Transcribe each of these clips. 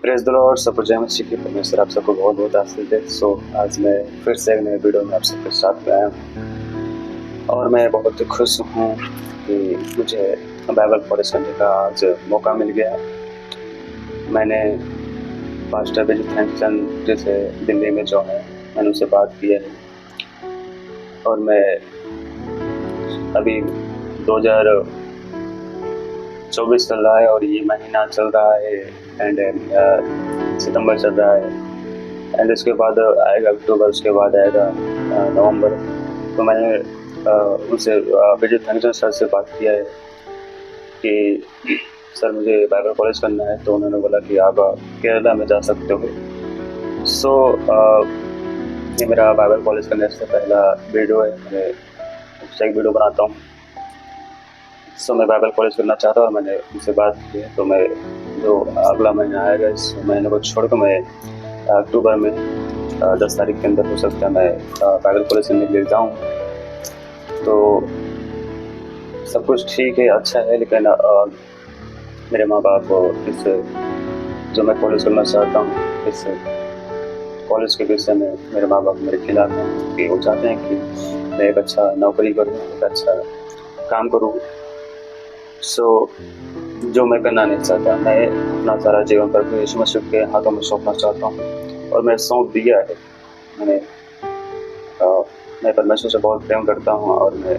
Praise the Lord, सब जय मसीह की। परमेश्वर आप सबको बहुत बहुत आशीष दे। आज मैं फिर से एक नए वीडियो में आप सबके साथ में आया हूँ और मैं बहुत खुश हूँ कि मुझे बाइबल कॉलेज करने का आज मौका मिल गया। मैंने पास्टर बिजू थैंकचंद जैसे दिल्ली में जो है मैंने उनसे बात की है और मैं अभी 2024 चल रहा है और ये महीना चल रहा है एंड सितंबर चल रहा है एंड इसके बाद आएगा अक्टूबर, उसके बाद आएगा नवंबर। तो मैंने उनसे बिजू थैंकचंद सर से बात किया है कि सर मुझे बाइबल कॉलेज करना है। तो उन्होंने बोला कि आप केरला में जा सकते हो। ये मेरा बाइबल कॉलेज करने से पहला वीडियो है। मैं एक वीडियो बनाता हूँ। मैं बाइबल कॉलेज करना चाहता हूँ और मैंने उनसे बात की है। तो मैं जो अगला महीना आएगा इस महीने को छोड़कर मैं अक्टूबर में 10 तारीख के अंदर हो सकता है मैं बाइबल कॉलेज करने के लिए जाऊँ। तो सब कुछ ठीक है, अच्छा है, लेकिन मेरे माँ बाप इस जो मैं कॉलेज करना चाहता हूँ इस कॉलेज के विषय में मेरे माँ बाप मेरे खिलाफ हैं कि वो चाहते हैं कि मैं एक अच्छा नौकरी करूँ, एक अच्छा काम करूँ। जो मैं करना नहीं चाहता, मैं अपना सारा जीवन प्रभु यीशु मसीह के हाथों में सौंपना चाहता हूँ और मैं सौंप दिया है। मैं परमेश्वर से बहुत प्रेम करता हूँ और मैं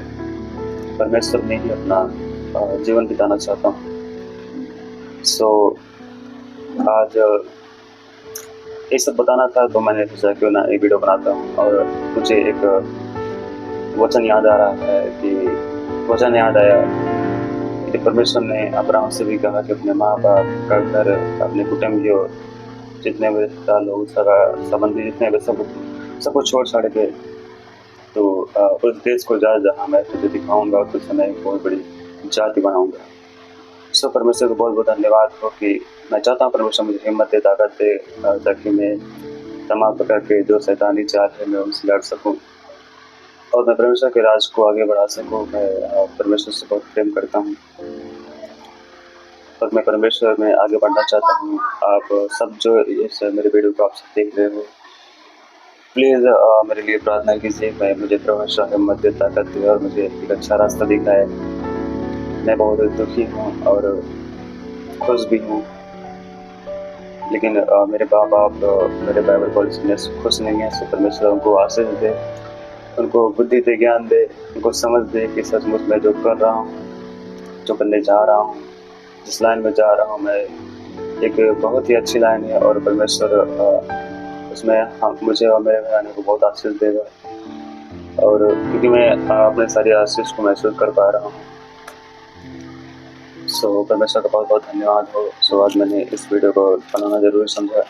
परमेश्वर में ही अपना जीवन बिताना चाहता हूँ। आज ये सब बताना था तो मैंने सोचा क्यों ना एक वीडियो बनाता हूँ। और मुझे एक वचन याद आ रहा है कि वचन याद आया कि परमेश्वर ने अब्राहम से भी कहा कि अपने माँ बाप का घर, अपने कुटुंबियों, जितने भी रिश्तेदार लोग, संबंधी जितने भी सबको छोड़ छाड़ के तो उस देश को जा जहाँ मैं तुझे दिखाऊंगा और तुझे मैं बहुत बड़ी जाति बनाऊंगा। परमेश्वर को बहुत बहुत धन्यवाद हो कि मैं चाहता हूँ परमेश्वर मुझे हिम्मत दे, ताकत दे, ताकि मैं तमाम प्रकार के जो शैतानी चाल है मैं उनसे लड़ सकूँ और मैं परमेश्वर के राज को आगे बढ़ा सकूँ। मैं परमेश्वर से बहुत प्रेम करता हूँ और मैं परमेश्वर में आगे बढ़ना चाहता हूँ। आप सब जो इस मेरे वीडियो को आप सब देख रहे हो, प्लीज़ मेरे लिए प्रार्थना कीजिए। मुझे परमेश्वर हिम्मत दे, ताकत दे और मुझे एक अच्छा रास्ता दिखाए। मैं बहुत दुखी हूँ और खुश भी हूँ, लेकिन मेरे माँ बाप मेरे बाइबल कॉलेज में खुश नहीं है। परमेश्वर उनको आशीष दे, उनको बुद्धि दे, ज्ञान दे, उनको समझ दे कि सचमुच मैं जो कर रहा हूँ, जो करने जा रहा हूँ, जिस लाइन में जा रहा हूँ मैं, एक बहुत ही अच्छी लाइन है और परमेश्वर उसमें मुझे और मेरे घराने को बहुत आशीष देगा। और क्योंकि मैं अपने सारी आशीष को महसूस कर पा रहा हूँ। परमेश्वर का बहुत बहुत धन्यवाद हो। आज मैंने इस वीडियो को बनाना जरूरी समझा।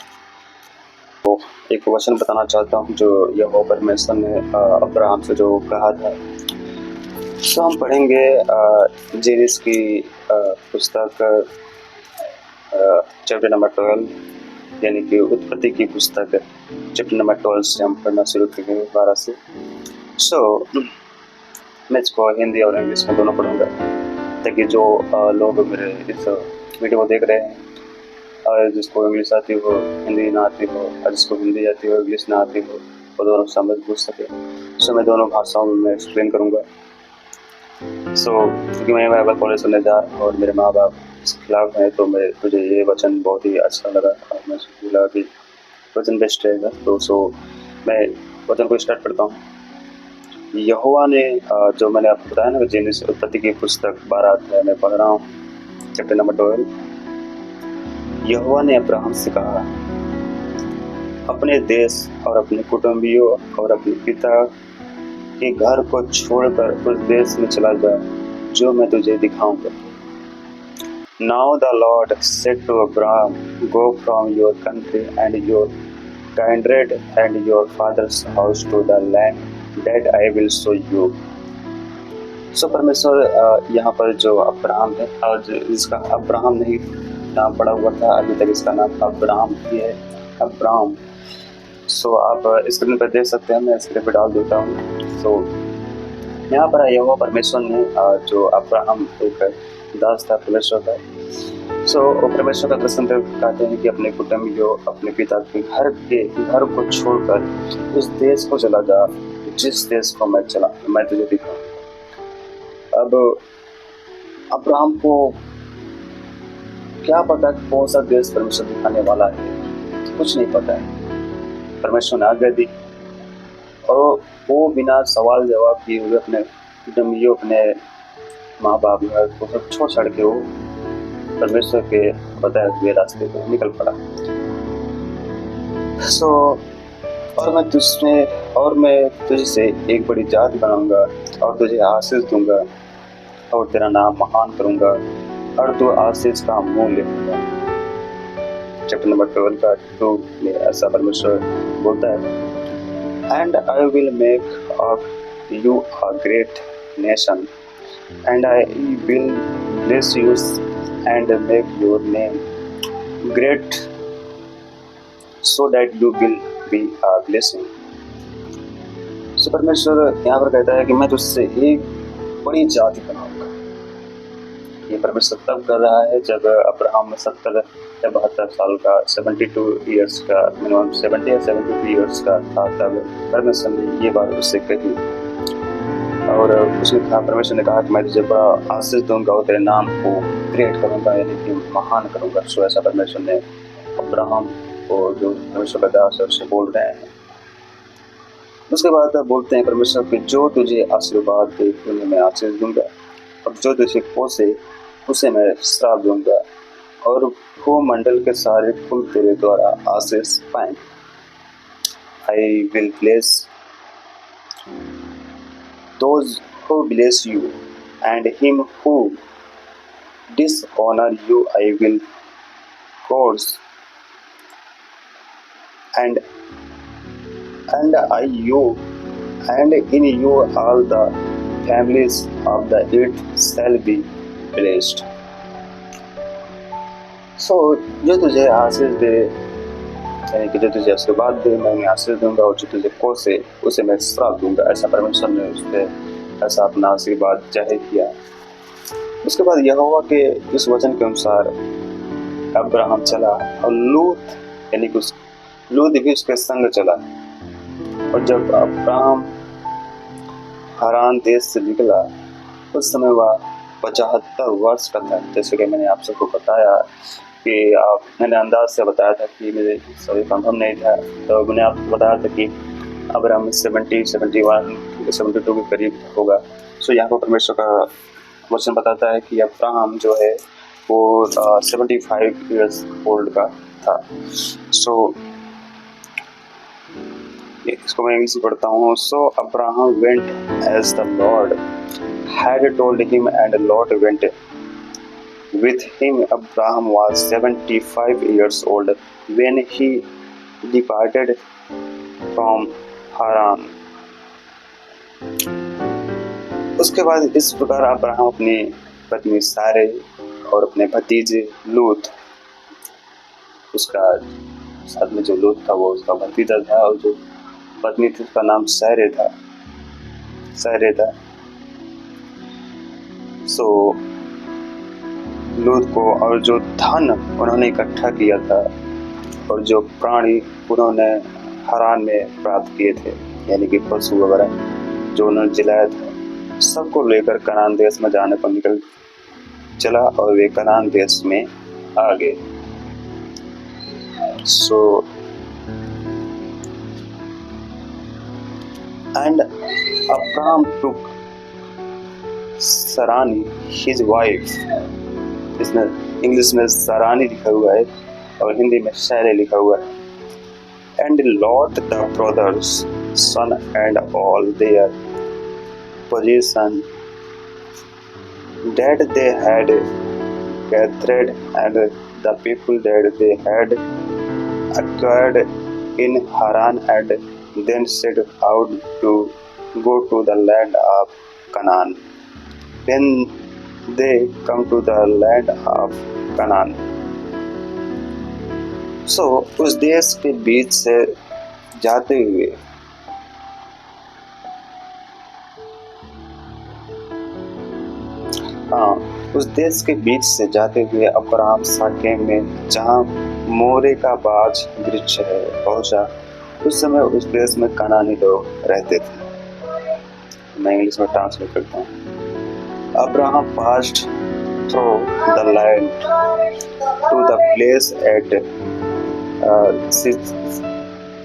तो एक वचन बताना चाहता हूँ जो यहोवा परमेश्वर ने अब्राहम से जो कहा था। हम पढ़ेंगे जेनिस की पुस्तक चैप्टर नंबर 12, यानी कि उत्पत्ति की पुस्तक चैप्टर नंबर 12 से हम पढ़ना शुरू करेंगे 12 से। मैं इसको हिंदी और इंग्लिश में दोनों पढ़ूंगा, ताकि जो लोग मेरे इस वीडियो को देख रहे हैं और जिसको इंग्लिश आती हो, हिंदी ना आती हो, और जिसको हिंदी आती हो, इंग्लिश ना आती हो, वो दोनों समझ बुझ सके। मैं दोनों भाषाओं में एक्सप्लेन करूँगा। क्योंकि मैं बाइबल कॉलेज करने जा रहा हूँ और मेरे माँ बाप इसके खिलाफ हैं, तो मुझे ये वचन बहुत ही अच्छा लगा और मैं लगा कि वचन बेस्ट रहेगा। मैं वचन को स्टार्ट करता हूँ। यहोवा ने जो मैंने आपको बताया ना, जेनिस उत्पत्ति की पुस्तक 12 अध्याय में पढ़ रहा हूँ, चैप्टर नंबर 12। यहोवा ने अब्राहम से कहा, अपने देश और अपने कुटुंबियों और अपने पिता के घर को छोड़कर उस देश में चला जा जो मैं तुझे दिखाऊंगा। Now the Lord said to Abraham, go from your country and your kindred and your father's house to the land that I will show you. परमेश्वर यहाँ पर जो अब्राहम है, आज इसका अब्राहम नहीं नाम पड़ा हुआ था, अभी तक इसका नाम अब्राहम ही है, अब्राहम। आप स्क्रीन पर देख सकते हैं, मैं स्क्रीन पर डाल देता हूँ। यहाँ पर यहोवा परमेश्वर ने जो अब्राहम एक दास था परमेश्वर का, सो परमेश्वर का दर्शन कहते हैं कि अपने कुटुंबियों, अपने पिता के घर को छोड़कर उस देश को चला जा जिस देश को मैं तुझे दिखाऊं। अब अब्राहम को क्या पता कि कौन सा देश परमेश्वर दिखाने वाला है, कुछ नहीं पता है। परमेश्वर ने आज्ञा दी और वो बिना सवाल जवाब किए हुए अपने कुटुंबियों, अपने माँ बाप घर को सब छोड़ छाड़ के वो परमेश्वर के बताए हुए रास्ते पे निकल पड़ा। सो और मैं तुझसे एक बड़ी जाति बनाऊंगा और तुझे आशीष दूंगा और तेरा नाम महान करूंगा और तू आशीष का मूल्य होगा। चैप्टर नंबर 12 का 2 में ऐसा परमेश्वर बोलता है, and I will make of you a great nation and I will bless you and make your name great so that you will be a blessing। सो परमेश्वर यहाँ पर कहता है कि मैं तुझसे एक बड़ी जाति बनाऊंगा। ये परमेश्वर तब कर रहा है जब अब्राहम 70 या 72 साल का 72 ईयर्स का मिनिमम 70 या 72 ईयर्स का था, तब परमेश्वर ने ये बात उससे कही और उसने कहा, परमेश्वर ने कहा कि मैं तुझे बड़ा आशीष दूंगा और तेरे नाम को ग्रेट करूंगा, यानी कि महान करूंगा। सो ऐसा परमेश्वर ने अब्राहम को, जो परमेश्वर का दास है, उससे बोल रहे हैं। उसके बाद बोलते हैं परमेश्वर कि जो तुझे आशीर्वाद दे उन्हें मैं आशीष दूंगा और जो तुझे कोसे उसे मैं श्राप दूंगा और भूमंडल के सारे कुल तेरे द्वारा आशीष पाएंगे। I will bless those who bless you, and him who dishonor you I will curse, and in you all the families of the earth shall be blessed। So जो तुझे आशीष दे, यानी कि जो तुझे आशीर्वाद दे मैं उन्हें आशीष दूंगा और जो तुझे कोसे उसे मैं श्राप दूंगा। ऐसा परमेश्वर ने उससे ऐसा अपना आशीर्वाद जाहिर किया। उसके बाद यहोवा के इस वचन के अनुसार अब्राहम चला और लूत भी उसके संग चला। और जब अब्राहम हारान देश से निकला उस समय वह 75 वर्ष का था। जैसे कि मैंने आप सबको बताया कि मैंने अंदाज से बताया था कि मुझे सभी कंफर्म नहीं था, तो मैंने आपको बताया था कि अब्राहम 70, 71, 72 के करीब होगा। सो यहाँ पर परमेश्वर का वचन बताता है कि अब्राहम जो है वो 75 ईयर्स ओल्ड का था। सो इसको मैं इंग्लिश में पढ़ता हूँ। So Abraham went as the lord had told him and lord went with him। Abraham was 75 years old when he departed from Haran। उसके बाद इस प्रकार अब्राहम अपनी पत्नी सारे और अपने भतीजे लूत, उसका साथ में जो लूत था वो उसका भतीजा था और जो पत्नी थी उसका नाम सहरे था। सो लूत को और जो धन उन्होंने इकट्ठा किया था और जो प्राणी उन्होंने हरान में प्राप्त किए थे, यानी कि पशु वगैरह जो उन्होंने जिलाया था, सबको लेकर कनान देश में जाने को निकल चला और वे कनान देश में आ गए। So and Abraham took Sarani his wife, इसमें इंग्लिश में सरानी लिखा हुआ है और हिंदी में शैले लिखा हुआ है। And Lot the brothers son and all their position that they had gathered and the people that they had acquired in Haran and then set out to go to the land of Canaan। When they come to the land of Canaan, so उस देश के बीच से जाते हुए उस देश के बीच से जाते हुए अब्राहम साकेम में, जहाँ मोरे का बाज वृक्ष है, पहुंचा। उस समय उस देश में कनानी लोग रहते थे। मैं इंग्लिश में ट्रांसलेट करता हूँ। Abraham passed through the land to the place at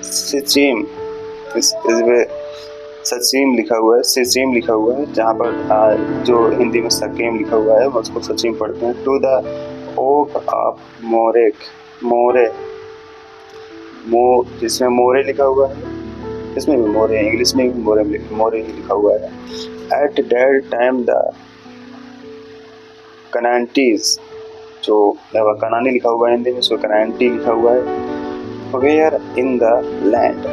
Shechem, Shechem लिखा हुआ है, सिचीम लिखा हुआ है, जहाँ पर जो हिंदी में सकेम लिखा हुआ है उसको सचीम पढ़ते हैं। टू द ओक ऑफ मोरेक, मोरे, जिसमें मोरे लिखा हुआ है, इसमें भी मोरे, इंग्लिश में भी मोरे ही लिखा हुआ है। एट दैट टाइम द कनांटीज, जो कनानी लिखा हुआ है हिंदी में, उसको कनांटी लिखा हुआ है। Where in the land.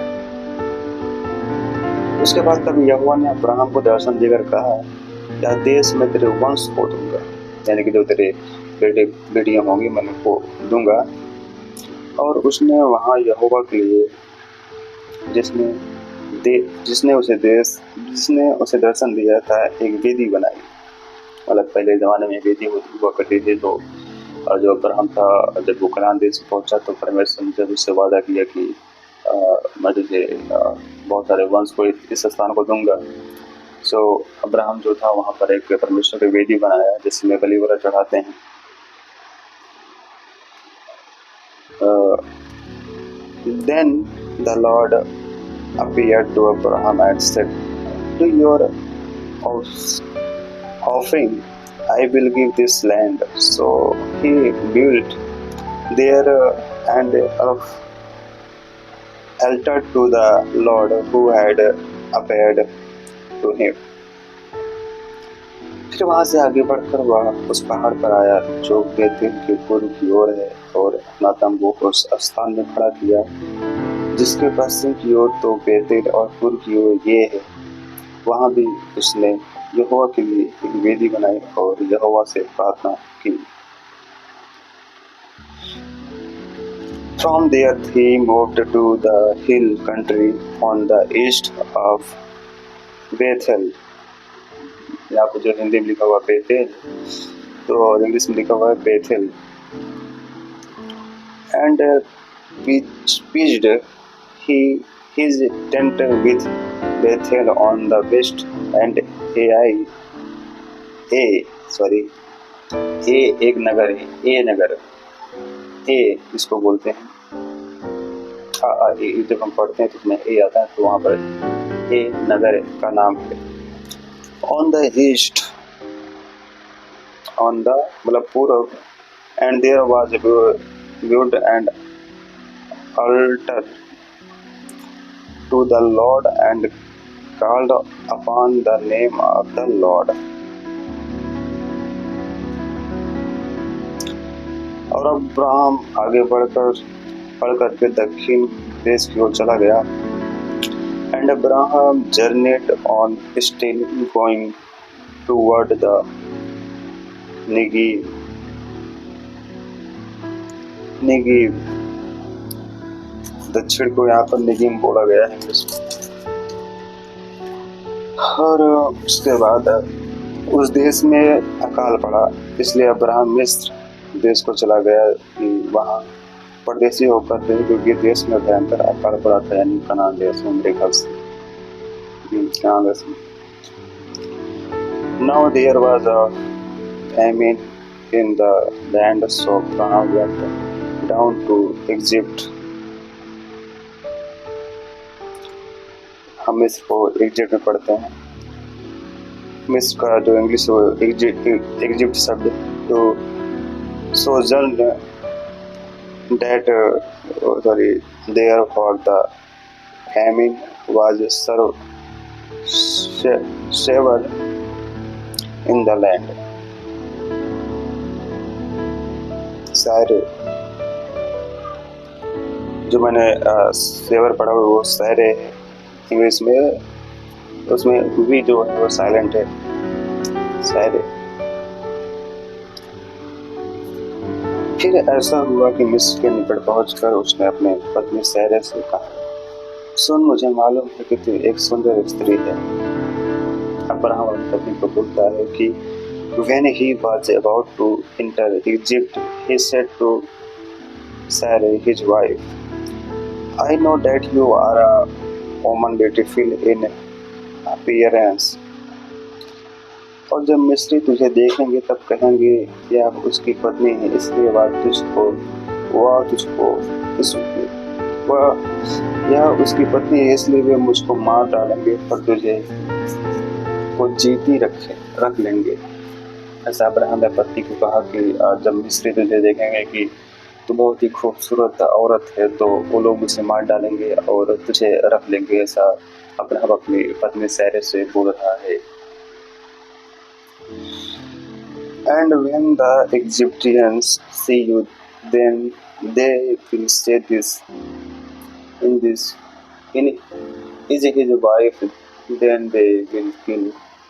उसके बाद तब यहोवा ने अब्राहम को दर्शन देकर कहा, या देश में तेरे वंश को दूंगा, यानी कि जो तेरे बेटे बेटियां होंगी मैं उनको दूंगा। और उसने वहाँ यहोवा के लिए, जिसने उसे दर्शन दिया था, एक वेदी बनाई। मतलब पहले ज़माने में वेदी हुआ करती थी। तो जो अब्राहम था, जब वो कनान देश पहुंचा तो परमेश्वर ने जब उससे वादा किया कि मैं तुझे बहुत सारे वंश को इस स्थान को दूंगा। सो अब्राहम जो था वहाँ पर एक परमेश्वर की वेदी बनाया जिसमें बलि वगैरह चढ़ाते हैं। Then the Lord appeared to Abraham and said, to your offering I will give this land. So he built there and altar to the Lord who had appeared to him. फिर वहाँ से आगे बढ़कर वह उस पहाड़ पर आया जो बेतेल के पूर्व की ओर है, और अपना तंबू उस स्थान में खड़ा किया जिसके पश्चिम की ओर तो बेतेल और पूर्व की ओर ये है। वहाँ भी उसने यहोवा के लिए एक वेदी बनाई और यहोवा से प्रार्थना की। From there he moved to the hill country on the east of Bethel। यहाँ पर जो हिंदी में लिखा हुआ बेतेल, तो इंग्लिश में लिखा हुआ है Bethel. And pitched his tent with Bethel on the west and एक नगर है, ए इसको बोलते हैं। जब हम पढ़ते हैं तो उसमें ए आता है, तो वहाँ पर ए नगर का नाम है। On the east, on the मतलब पूर्व, and there was built an altar to the Lord and called upon the name of the Lord। और अब्राहम आगे बढ़कर के दक्षिण देश की ओर चला गया। And Abraham journeyed on, still going toward the Negev। दक्षिण को यहाँ पर नेगिम बोला गया है। और उसके बाद उस देश में अकाल पड़ा, इसलिए अब्राहम मिस्र देश को चला गया कि वहाँ परदेशी होकर थे, क्योंकि देश में भयंकर अकाल पड़ा था, यानी कनान देश में, मेरे ख्याल से कनान देश में। Now there was a famine in the land, so Abraham went down to Egypt। हम मिस्र को इजिप्ट में पढ़ते हैं। मिस्र का जो इंग्लिश इजिप्ट शब्द, तो sojourn that therefore the famine was severe in the land। सारे जो मैंने सेवर पढ़ा हुआ वो सारे इंग्लिश में, उसमें भी जो है वो साइलेंट है, सारे। फिर ऐसा हुआ कि मिस्र के निकट पहुंचकर उसने अपने पत्नी सैरे से कहा, सुन, मुझे मालूम है कि तू एक सुंदर स्त्री है। अब्राहम अपनी पत्नी को बोलता है कि When he was about to enter Egypt, he said to Sarai, his wife, I know that you are a woman beautiful in appearance, और जब मिस्री तुझे देखेंगे तब कहेंगे यह उसकी पत्नी है, इसलिए यह उसकी पत्नी है, इसलिए वे मुझको मार डालेंगे पर तुझे वो जीती रख लेंगे। ऐसा अब्राहम ने पत्नी को कहा कि जब मिस्री तुझे देखेंगे कि तू बहुत ही खूबसूरत औरत है तो वो लोग मुझे मार डालेंगे और तुझे रख लेंगे। ऐसा अब्राहम अपनी पत्नी सारे से बोल रहा है। And when the Egyptians see you, then they will say this is his wife, then they will kill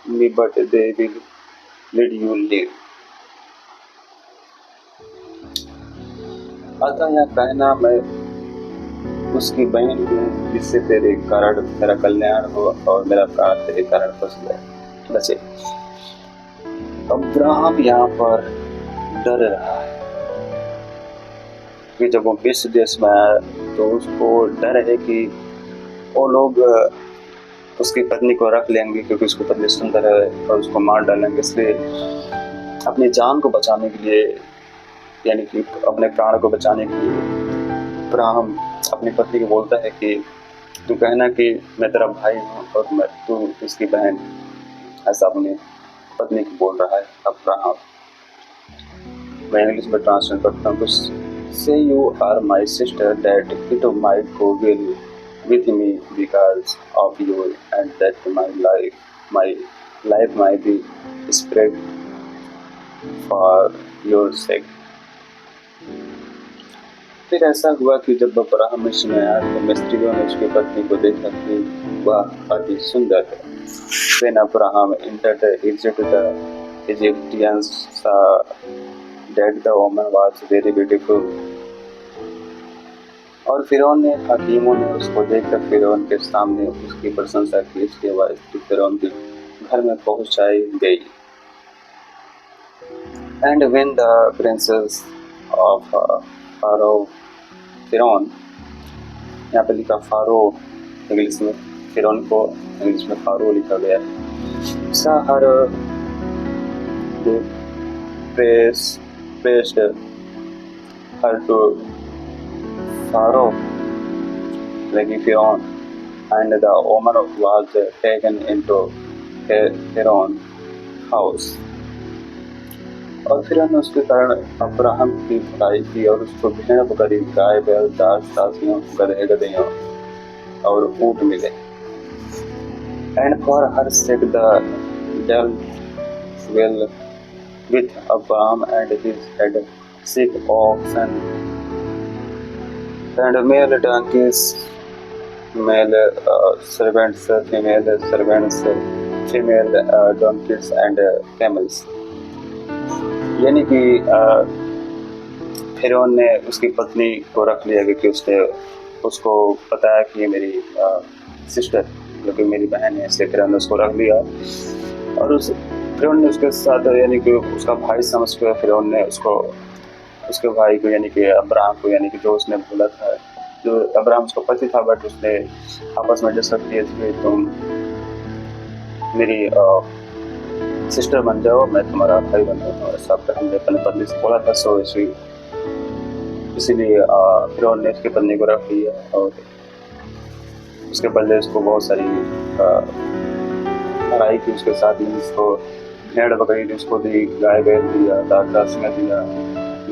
me, but they will let you live. अतः यह कहना मैं उसकी बहन हूँ जिससे तेरे कारण मेरा कल्याण हो और मेरा प्राण तेरे कारण बचे। अब्राहम यहाँ पर डर रहा है कि जब वो मिस्र देश में आया तो उसको डर है कि वो लोग उसकी पत्नी को रख लेंगे क्योंकि उसकी पत्नी सुंदर है और उसको मार डालेंगे। इसलिए अपनी जान को बचाने के लिए, यानी कि अपने प्राण को बचाने के लिए अब्राहम अपनी पत्नी को बोलता है कि तू कहना कि मैं तेरा भाई हूँ और तू इसकी बहन। ऐसा अपनी पत्नी को बोल रहा है अब्राहम। मैं इंग्लिश में ट्रांसलेट करता हूँ। Say you are my sister, that it might go well with me because of you, and that my life might be spread for your sake. फिर ऐसा हुआ कि जब अब्राहम मिस्र में आया तो मिस्रियों ने उसकी पत्नी को देखा कि वह अति सुंदर है। When Abraham entered Egypt, the Egyptians saw that the woman was very beautiful. और फिरौन ने हकीमों ने उसको देखकर फिरौन के सामने उसकी प्रशंसा की। इसके बाद फिरौन के घर में पहुंचाई गई। And when the princess of Pharaoh, फिरौन, यहाँ पे लिखा फारो इंग्लिश में, फिरौन को इंग्लिश में फारो लिखा गया है। साहर praised her to Pharaoh, like Pharaoh, and the woman was taken into Pharaoh's house. और फिर हमने उसके कारण अब्राहम की बुराई की और उसको भेड़ बकरी, गाय बैल, दास दासियों, गधे गधेयों और ऊँट मिले। And for her sake the dealt well with Abraham, and he had 6 oxen and male donkeys, male servants, female donkeys and camels. यानी कि फिरौन ने उसकी पत्नी को रख लिया क्योंकि उसने उसको बताया कि ये मेरी सिस्टर, जो कि मेरी बहन है, इसलिए फिरौन ने उसको रख लिया। और फिरौन ने उसके साथ, यानी कि उसका भाई समझ कर फिरौन ने उसके भाई को, यानी कि अब्राहम को, यानी कि जो उसने बोला था, जो अब्राहम उसका पति था, बट उसने आपस में डिस्कस किए थे तुम मेरी सिस्टर बन जाओ, मैं तुम्हारा भाई बन जाऊँ। ऐसा हमने अपने पत्नी से बोला था। सो इसीलिए फिरौन ने उसकी पत्नी को रख लिया और उसके बदले उसको बहुत सारी लड़ाई की उसके साथ में। उसको भेड़ बकरी दी, उसको दी, गाय बैल दिया, दासियाँ दिया,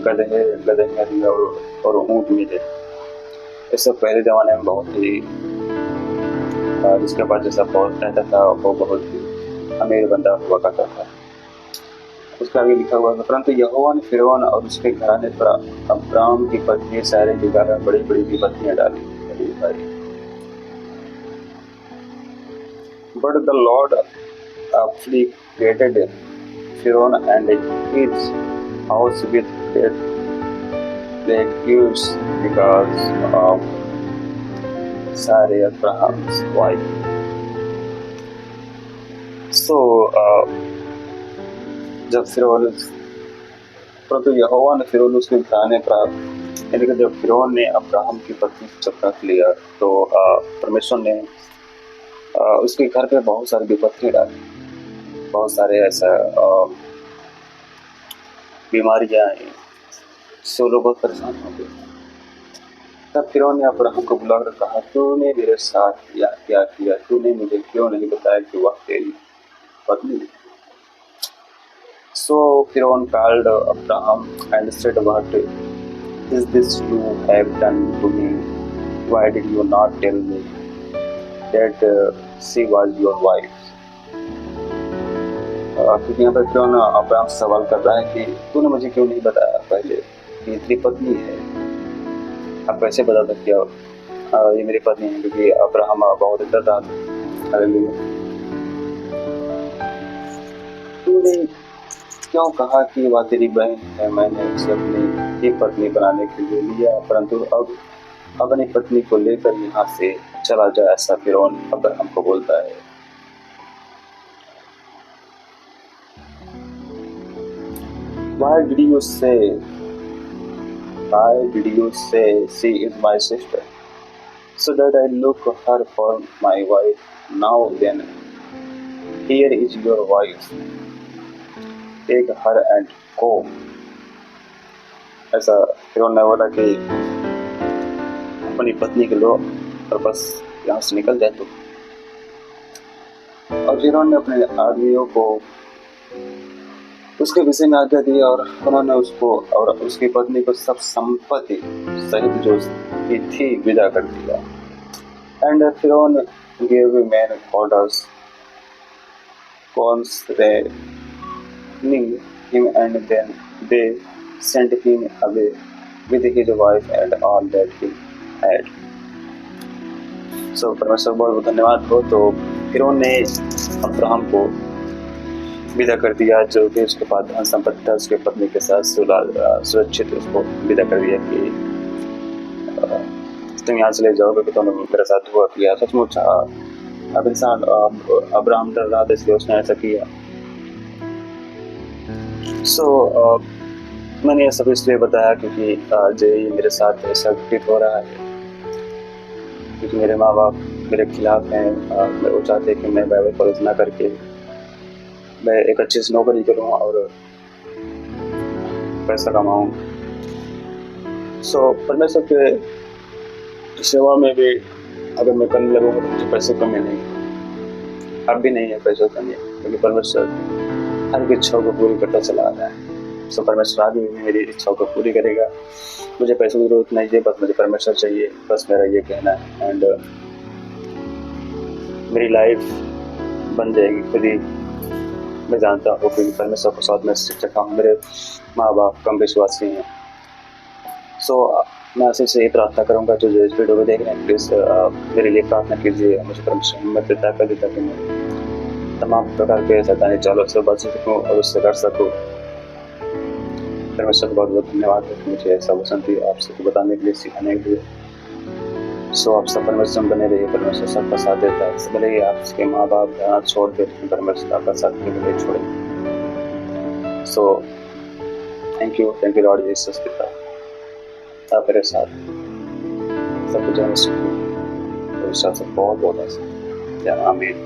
गधे दिया और ऊँट मिले। ये सब पहले ज़माने में बहुत ही, जिसके पास जैसा बहुत रहता था वो बहुत ही अमीर बंदा हुआ करता था। उसका आगे लिखा हुआ था, परंतु यहोवा ने फिरौन और उसके घराने पर अब्राम की पत्नी सारे के कारण बड़ी बड़ी विपत्तियां डाली। But the Lord afflicted Pharaoh and his house with plagues because of Sarai, Abraham's wife. So जब फिरौन परंतु यहोवा ने फिरौन उसके घराने प्राप्त, यानी कि जब फिरौन ने अब्राहम की पत्नी को जब रख लिया तो परमेश्वर ने उसके घर पे बहुत सारी विपत्ति डाली, बहुत सारे ऐसा बीमारियां आई, सो लोग बहुत परेशान हो गए। तब फिरौन ने अब्राहम को बुलाकर कहा, तूने मेरे साथ यह क्या किया? तूने मुझे क्यों नहीं बताया कि वह तेरी पत्नी है? So Pharaoh called Abraham and said, what is this you have done to me? Why did you not tell me that she was your wife? क्योंकि यहाँ पर फिरौन अब्राहम से सवाल कर रहा है कि तूने मुझे क्यों नहीं बताया पहले कि तेरी पत्नी है? आप कैसे बता सकते हो ये मेरी पत्नी है? क्योंकि अब्राहम बहुत डर रहा था। तूने क्यों कहा कि वह तेरी बहन है? मैंने उसे अपनी एक पत्नी बनाने के लिए लिया, परंतु अब अपनी पत्नी को लेकर यहाँ से चला जा, ऐसा फिरौन अब्राहम को बोलता है। Why did you say she is my sister, so that I look her for my wife? Now then, here is your wife. Take her and go. ऐसा फिरौन ने बोला कि अपनी पत्नी को लो और बस यहाँ से निकल जाए। तो और फिरौन ने अपने आदमियों को उसके विषय में आज्ञा दी और उन्होंने उसको और उसकी पत्नी को सब संपत्ति सहित जो थी विदा कर दिया। एंड फिरौन gave men orders concerning him, and then they sent him away with his wife and all that he had. So परमेश्वर बहुत बहुत धन्यवाद हो। तो फिरौन ने अब्राहम को विदा कर दिया, जो कि उसके पास धन संपत्ति था, उसके पत्नी के साथ सुरक्षित उसको विदा कर दिया कि तुम यहाँ चले जाओगे कि तुमने मेरे साथ हुआ किया। सचमुच अब इंसान अब्राहम डर रहा था, इसलिए उसने ऐसा किया। मैंने ये सब इसलिए बताया क्योंकि ये मेरे साथ ऐसा घटित हो रहा है, क्योंकि मेरे माँ बाप मेरे खिलाफ हैं। वो चाहते हैं कि मैं बाइबल कॉलेज ना करके मैं एक अच्छी सी नौकरी करूँ और पैसा कमाऊँ। परमेश्वर के सेवा में भी अगर मैं करने लगूँगा तो मुझे पैसे कमी नहीं, अब भी नहीं है पैसों कमी, क्योंकि परमेश्वर हर एक इच्छाओं को पूरी करता चला आ रहा है। परमेश्वर आगे भी मेरी इच्छाओं को पूरी करेगा। मुझे पैसों की जरूरत नहीं है, बस मुझे परमेश्वर चाहिए, बस मेरा ये कहना है। एंड मेरी लाइफ बन जाएगी खुद ही, मैं जानता हूँ, क्योंकि परमेश्वर को साथ में शिक्षक हूँ। मेरे माँ बाप कम विश्वासी हैं। मैं आशीष से ये प्रार्थना करूँगा जो इस वीडियो को देख रहे हैं, प्लीज़ मेरे लिए प्रार्थना कीजिए। मुझे परमेश्वर हिम्मत देता कर देता कि मैं तमाम प्रकार के शैतानी चालों से बच सकूँ और उससे लड़ सकूँ। परमेश्वर को बहुत बहुत धन्यवाद है कि मुझे ऐसा वचन दिया आप सबको बताने के लिए, सिखाने के लिए। आप सब परमेश्वर बने रहिए, परमेश्वर सबका साथ देता है। भले ही आपके माँ बाप छोड़ दे, परमेश्वर आपका साथ नहीं छोड़े। थैंक यू लॉर्ड जीसस पिता, आप मेरे साथ सब कुछ जाने सकते बहुत बहुत ऐसा। आमीन।